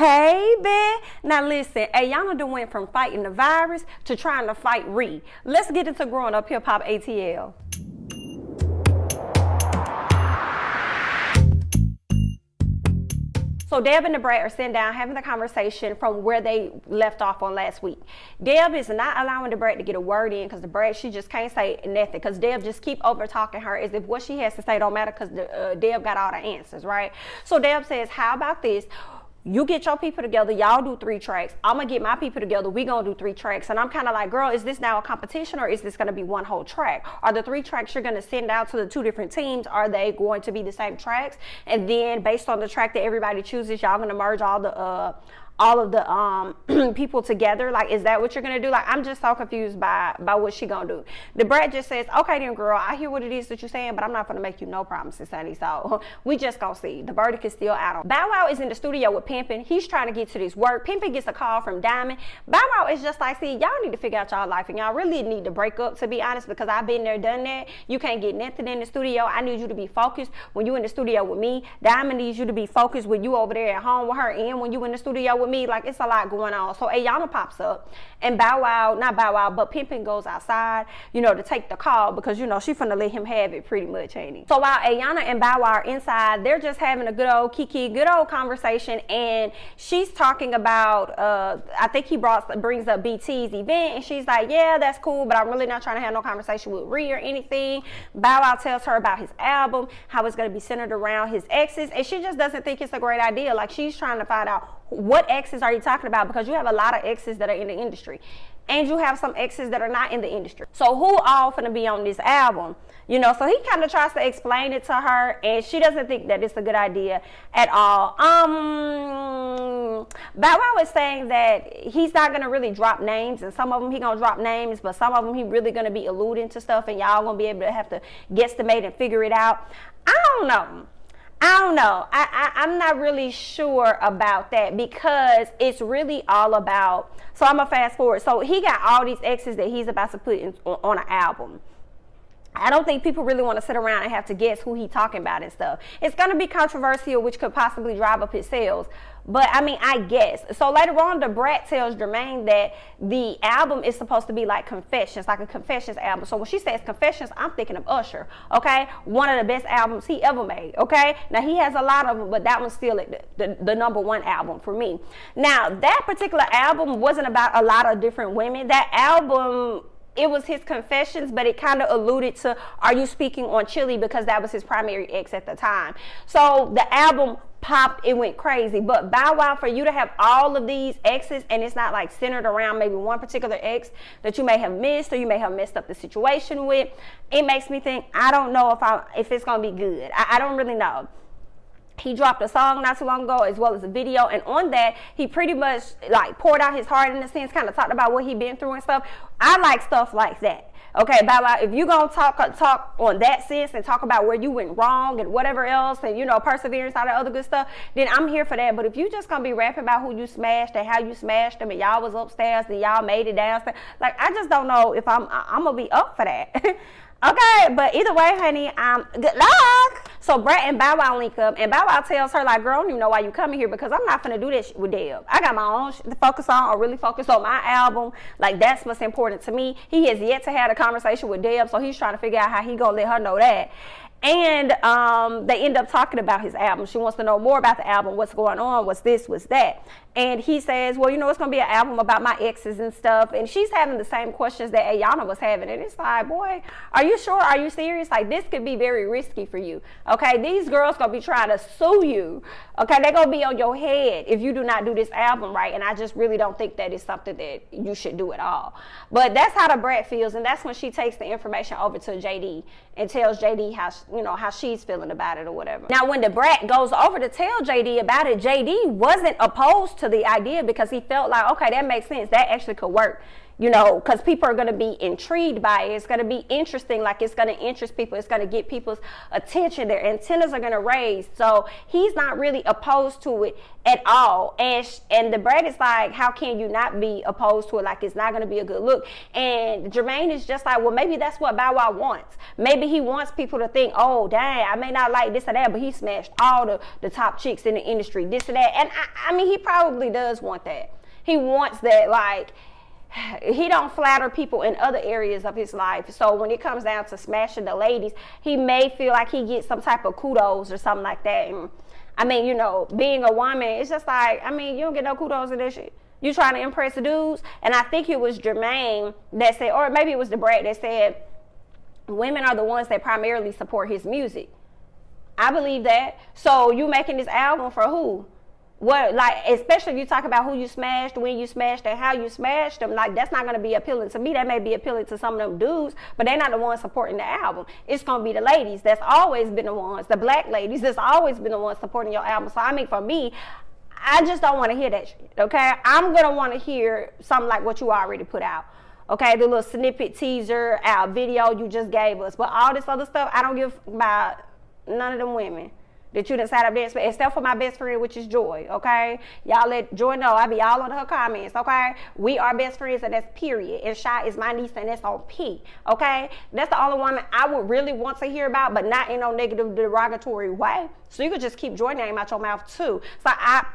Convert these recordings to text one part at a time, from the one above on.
Hey, babe. Now listen, Ayana done went from fighting the virus to trying to fight Ree. Let's get into growing up hip hop ATL. So Deb and the Brat are sitting down having the conversation from where they left off on last week. Deb is not allowing the Brat to get a word in because the Brat, she just can't say nothing because Deb just keep over talking her as if what she has to say don't matter because Deb got all the answers, right? So Deb says, how about this? You get your people together, y'all do 3 tracks. I'm gonna get my people together, we gonna do 3 tracks. And I'm kind of like, girl, is this now a competition or is this gonna be one whole track? Are the 3 tracks you're gonna send out to the 2 different teams, are they going to be the same tracks? And then based on the track that everybody chooses, y'all gonna merge all of the people together? Like, is that what you're gonna do? Like, I'm just so confused by what she gonna do. The Brat just says, okay then, girl, I hear what it is that you're saying, but I'm not gonna make you no promises, honey. So we just gonna see. The verdict is still out on. Bow Wow is in the studio with Pimpin'. He's trying to get to this work. Pimpin' gets a call from Diamond. Bow Wow is just like, see, y'all need to figure out y'all life and y'all really need to break up, to be honest, because I've been there, done that. You can't get nothing in the studio. I need you to be focused when you in the studio with me. Diamond needs you to be focused when you over there at home with her and when you in the studio with me. Like, it's a lot going on. So Ayana pops up and Bow Wow, not Bow Wow, but Pimpin' goes outside, you know, to take the call because, you know, she finna let him have it pretty much, ain't he? So while Ayana and Bow Wow are inside, they're just having a good old kiki, good old conversation, and she's talking about, I think he brings up BT's event, and she's like, yeah, that's cool, but I'm really not trying to have no conversation with Ree or anything. Bow Wow tells her about his album, how it's going to be centered around his exes, and she just doesn't think it's a great idea. Like, she's trying to find out, what exes are you talking about? Because you have a lot of exes that are in the industry, and you have some exes that are not in the industry. So who all finna be on this album? You know, so he kind of tries to explain it to her, and she doesn't think that it's a good idea at all. Bow Wow is saying that he's not gonna really drop names, and some of them he gonna drop names, but some of them he really gonna be alluding to stuff, and y'all gonna be able to have to guesstimate and figure it out. I don't know. I'm not really sure about that because it's really all about, so I'm gonna fast forward. So he got all these exes that he's about to put on an album. I don't think people really want to sit around and have to guess who he's talking about and stuff. It's going to be controversial, which could possibly drive up his sales. But, I mean, I guess. So later on, the Brat tells Jermaine that the album is supposed to be like Confessions, like a Confessions album. So when she says Confessions, I'm thinking of Usher, okay? One of the best albums he ever made, okay? Now, he has a lot of them, but that one's still the #1 album for me. Now, that particular album wasn't about a lot of different women. That album, it was his confessions, but it kind of alluded to, are you speaking on Chili, because that was his primary ex at the time. So the album popped, it went crazy. But Bow Wow, for you to have all of these exes and it's not like centered around maybe one particular ex that you may have missed or you may have messed up the situation with, it makes me think, I don't know if it's gonna be good. I don't really know. He dropped a song not too long ago as well as a video, and on that he pretty much like poured out his heart in a sense, kind of talked about what he been through and stuff. I like stuff like that. Okay, Bow Wow, if you gonna talk on that sense and talk about where you went wrong and whatever else, and you know, perseverance, all that other good stuff, then I'm here for that. But if you just gonna be rapping about who you smashed and how you smashed them and y'all was upstairs and y'all made it downstairs, like, I just don't know if I'm gonna be up for that. Okay, but either way, honey, good luck. So Brat and Bow Wow link up, and Bow Wow tells her, like, girl, I don't even know why you coming here because I'm not finna do this with Deb. I got my own shit to focus on, or really focus on my album. Like, that's what's important to me. He has yet to have a conversation with Deb, so he's trying to figure out how he gonna let her know that. And they end up talking about his album. She wants to know more about the album, what's going on, what's this, what's that. And he says, well, you know, it's going to be an album about my exes and stuff. And she's having the same questions that Ayana was having. And it's like, boy, are you sure? Are you serious? Like, this could be very risky for you. Okay, these girls going to be trying to sue you. Okay, they're going to be on your head if you do not do this album right. And I just really don't think that is something that you should do at all. But that's how the Brat feels. And that's when she takes the information over to JD and tells JD how she's feeling about it or whatever. Now, when the Brat goes over to tell JD about it, JD wasn't opposed to the idea because he felt like, okay, that makes sense. That actually could work. you know, because people are going to be intrigued by it. It's going to be interesting, like it's going to interest people. It's going to get people's attention. Their antennas are going to raise. So he's not really opposed to it at all. And the Brad is like, how can you not be opposed to it? Like, it's not going to be a good look. And Jermaine is just like, well, maybe that's what Bow Wow wants. Maybe he wants people to think, oh, dang, I may not like this or that, but he smashed all the top chicks in the industry, this or that. And I mean, he probably does want that. He wants that, like, he don't flatter people in other areas of his life. So when it comes down to smashing the ladies, he may feel like he gets some type of kudos or something like that. And, I mean, you know, being a woman, it's just like, I mean, you don't get no kudos in this shit. You trying to impress the dudes? And I think it was Jermaine that said, or maybe it was the Brad that said, women are the ones that primarily support his music. I believe that. So you making this album for who? What, like, especially if you talk about who you smashed, when you smashed, and how you smashed them, like, that's not going to be appealing to me. That may be appealing to some of them dudes, but they're not the ones supporting the album. It's going to be the ladies that's always been the ones, the black ladies that's always been the ones supporting your album. So, I mean, for me, I just don't want to hear that shit, okay? I'm going to want to hear something like what you already put out, okay? The little snippet teaser, our video you just gave us. But all this other stuff, I don't give about none of them women that you done sat up there, except for my best friend, which is Joy, okay? Y'all let Joy know I be all on her comments, okay? We are best friends, and that's period. And Shy is my niece, and that's on P, okay? That's the only woman I would really want to hear about, but not in no negative, derogatory way. So you could just keep Joy name out your mouth, too. So I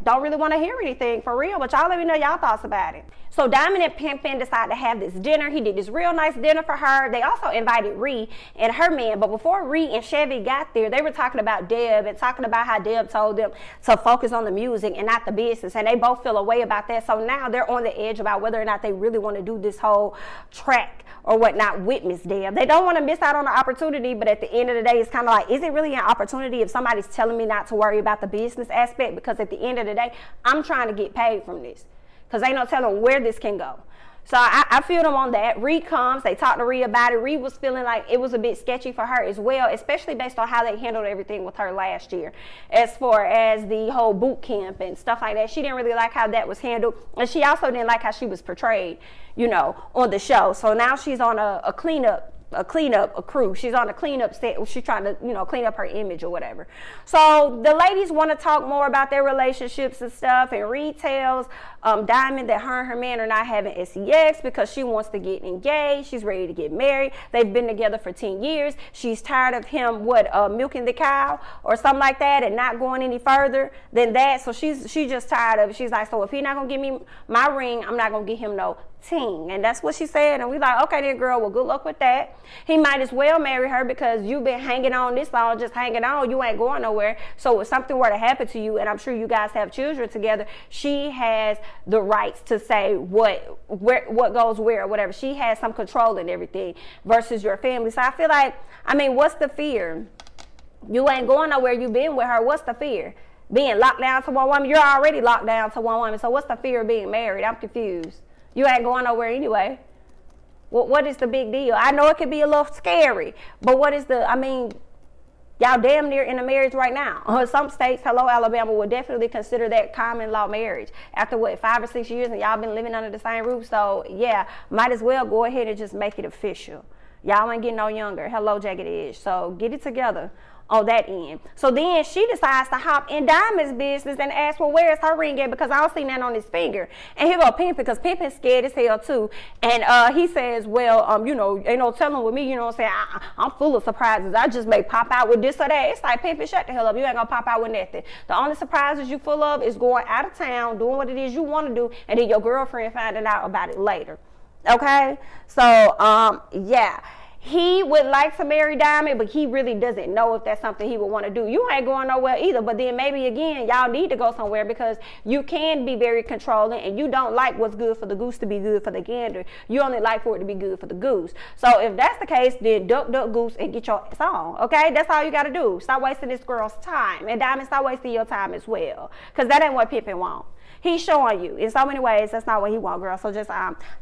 don't really want to hear anything for real, but y'all let me know y'all thoughts about it. So Diamond and Pimpin decided to have this dinner. He did this real nice dinner for her. They also invited Ree and her man, but before Ree and Chevy got there, they were talking about Deb and talking about how Deb told them to focus on the music and not the business, and they both feel a way about that. So now they're on the edge about whether or not they really want to do this whole track or whatnot with Miss Deb. They don't want to miss out on the opportunity, but at the end of the day, it's kind of like, is it really an opportunity if somebody's telling me not to worry about the business aspect? Because at the end of the day, I'm trying to get paid from this, because ain't no telling where this can go. So I feel them on that. Ree comes, they talked to Ree about it. Ree was feeling like it was a bit sketchy for her as well, especially based on how they handled everything with her last year. As far as the whole boot camp and stuff like that, she didn't really like how that was handled. And she also didn't like how she was portrayed, you know, on the show. So now she's on a crew. She's on a cleanup set. She's trying to, you know, clean up her image or whatever. So the ladies want to talk more about their relationships and stuff. And Ree tells Diamond that her and her man are not having sex because she wants to get engaged. She's ready to get married. They've been together for 10 years. She's tired of him, milking the cow or something like that and not going any further than that. So she's just tired of it. She's like, so if he's not going to give me my ring, I'm not going to give him no ting. And that's what she said. And we like, okay then, girl, well, good luck with that. He might as well marry her because you've been hanging on this long, just hanging on. You ain't going nowhere. So if something were to happen to you, and I'm sure you guys have children together, she has the rights to say what goes where or whatever. She has some control in everything versus your family. So I feel like, I mean, what's the fear? You ain't going nowhere. You've been with her. What's the fear? Being locked down to one woman? You're already locked down to one woman. So what's the fear of being married? I'm confused. You ain't going nowhere anyway. What is the big deal? I know it could be a little scary, but what is I mean, y'all damn near in a marriage right now. Some states, hello, Alabama, would definitely consider that common law marriage. After 5 or 6 years and y'all been living under the same roof. So yeah, might as well go ahead and just make it official. Y'all ain't getting no younger. Hello, Jagged Edge. So get it together on that end. So then she decides to hop in Diamond's business and ask, well, where's her ring at? Because I don't see that on his finger. And here go Pimpin, because Pimpin's scared as hell too. And he says, well, you know, ain't no telling with me, you know what I'm saying? I'm full of surprises. I just may pop out with this or that. It's like, Pimpin, shut the hell up. You ain't gonna pop out with nothing. The only surprises you full of is going out of town, doing what it is you want to do, and then your girlfriend finding out about it later. Okay? So, yeah. He would like to marry Diamond, but he really doesn't know if that's something he would want to do. You ain't going nowhere either, but then maybe again, y'all need to go somewhere because you can be very controlling and you don't like what's good for the goose to be good for the gander. You only like for it to be good for the goose. So if that's the case, then duck, duck, goose and get your ass on, okay? That's all you got to do. Stop wasting this girl's time. And Diamond, stop wasting your time as well, because that ain't what Pippin wants. He's showing you in so many ways that's not what he wants, girl. So just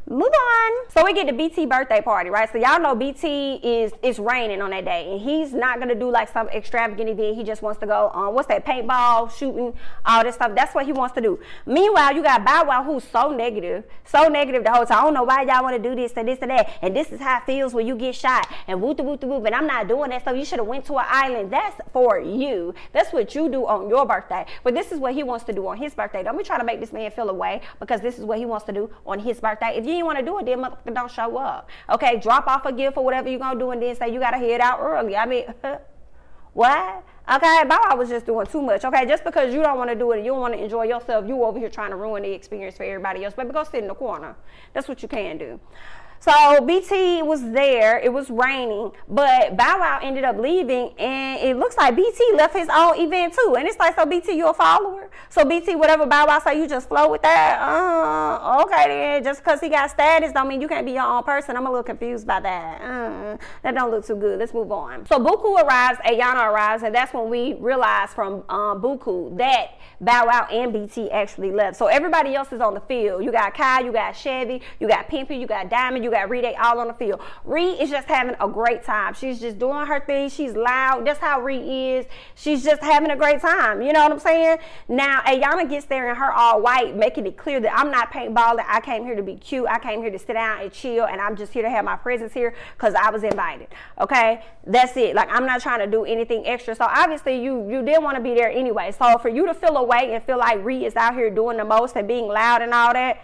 move on. So we get the BT birthday party, right? So y'all know BT BT it's raining on that day, and he's not gonna do like some extravagant event. He just wants to go on what's that, paintball, shooting, all this stuff. That's what he wants to do. Meanwhile, you got Bow Wow, who's so negative the whole time. I don't know why y'all want to do this and this and that, and this is how it feels when you get shot, and whoop whoop whoop. And I'm not doing that stuff. You should have went to an island. That's for you. That's what you do on your birthday. But this is what he wants to do on his birthday. Don't be trying to make this man feel away because this is what he wants to do on his birthday. If you didn't want to do it, then motherfucker don't show up. Okay, drop off a gift or whatever you're gonna do, and then say you gotta head out early. I mean, what? Okay, Bow Wow was just doing too much. Okay, just because you don't want to do it and you don't want to enjoy yourself, you over here trying to ruin the experience for everybody else. Baby, go sit in the corner. That's what you can do. So BT was there. It was raining, but Bow Wow ended up leaving, and it looks like BT left his own event too. And it's like, so BT, you a follower? So BT, whatever Bow Wow say, you just flow with that? Okay then. Just because he got status don't mean you can't be your own person. I'm a little confused by that. That don't look too good. Let's move on. So Buku arrives, Ayana arrives, and that's when we realized from Buku that Bow Wow and BT actually left. So everybody else is on the field. You got Kai, you got Chevy, you got Pimpy, you got Diamond, you got Ree, they all on the field. Ree is just having a great time. She's just doing her thing. She's loud. That's how Ree is. She's just having a great time. You know what I'm saying? Now, Ayana gets there in her all white, making it clear that I'm not paintballing. I came here to be cute. I came here to sit down and chill, and I'm just here to have my presence here because I was invited. Okay? That's it. Like, I'm not trying to do anything extra. So, obviously, you didn't want to be there anyway. So, for you to feel away and feel like Ree is out here doing the most and being loud and all that,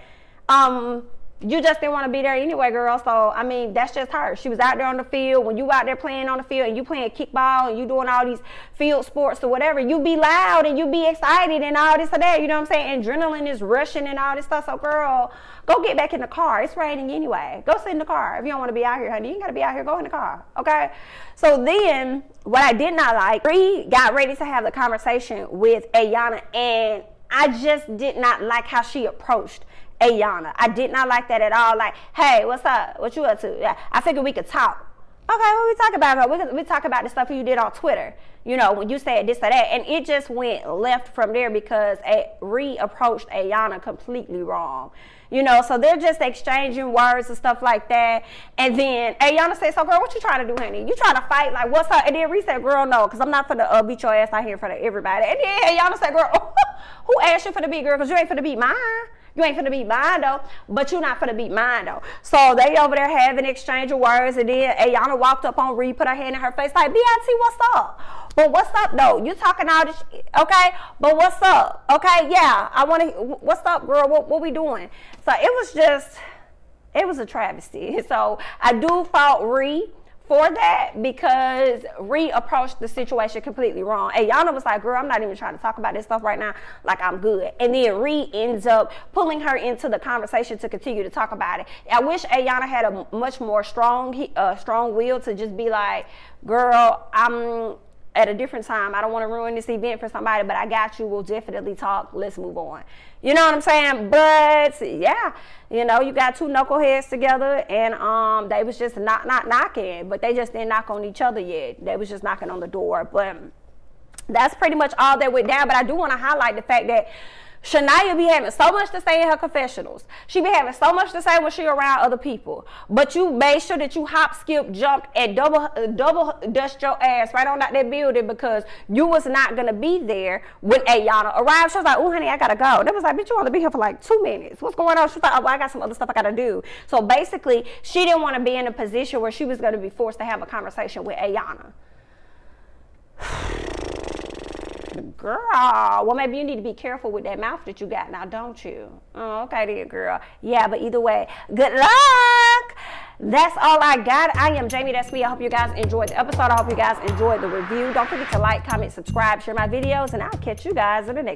you just didn't want to be there anyway, girl. So, I mean, that's just her. She was out there on the field. When you out there playing on the field and you playing kickball and you doing all these field sports or whatever, you be loud and you be excited and all this or that. You know what I'm saying? Adrenaline is rushing and all this stuff. So, girl, go get back in the car. It's raining anyway. Go sit in the car. If you don't want to be out here, honey, you ain't got to be out here. Go in the car. Okay? So, then, what I did not like, Ree got ready to have the conversation with Ayana, and I just did not like how she approached Ayana. I did not like that at all. Like, hey, what's up? What you up to? Yeah, I figured we could talk. Okay, what we talk about? We talk about the stuff you did on Twitter. You know, when you said this or that. And it just went left from there because Ree approached Ayana completely wrong. You know, so they're just exchanging words and stuff like that. And then Ayana said, so girl, what you trying to do, honey? You trying to fight? Like, what's up? And then Ree said, girl, no, because I'm not for to beat your ass out here in front of everybody. And then Ayana said, girl, who asked you for the beat, girl? Because you ain't for the beat mine. You ain't finna beat mine though, but you not finna beat mine though. So they over there having exchange of words, and then Ayana walked up on Ree, put her hand in her face like, B.I.T., what's up? But what's up though? You talking all this shit, okay? But what's up? Okay, yeah, I want to, what's up, girl? What we doing? So it was a travesty. So I do fault Ree for that because Ree approached the situation completely wrong. Ayana was like, girl, I'm not even trying to talk about this stuff right now. Like, I'm good. And then Ree ends up pulling her into the conversation to continue to talk about it. I wish Ayana had a much more strong will to just be like, girl, I'm at a different time. I don't want to ruin this event for somebody, but I got you. We'll definitely talk. Let's move on. You know what I'm saying? But yeah, you know, you got two knuckleheads together, and they was just not knocking, but they just didn't knock on each other yet. They was just knocking on the door. But that's pretty much all that went down. But I do want to highlight the fact that Shania be having so much to say in her confessionals. She be having so much to say when she around other people. But you made sure that you hop, skip, jumped, and double dust your ass right on out that building because you was not going to be there when Ayana arrived. She was like, oh, honey, I got to go. They was like, bitch, you want to be here for like 2 minutes. What's going on? She was like, oh, well, I got some other stuff I got to do. So basically, she didn't want to be in a position where she was going to be forced to have a conversation with Ayana. Girl, well, maybe you need to be careful with that mouth that you got now, don't you? Oh, okay then, girl. Yeah, but either way, good luck. That's all I got. I am jamithatsme. I hope you guys enjoyed the episode. I hope you guys enjoyed the review. Don't forget to like, comment, subscribe, share my videos, and I'll catch you guys in the next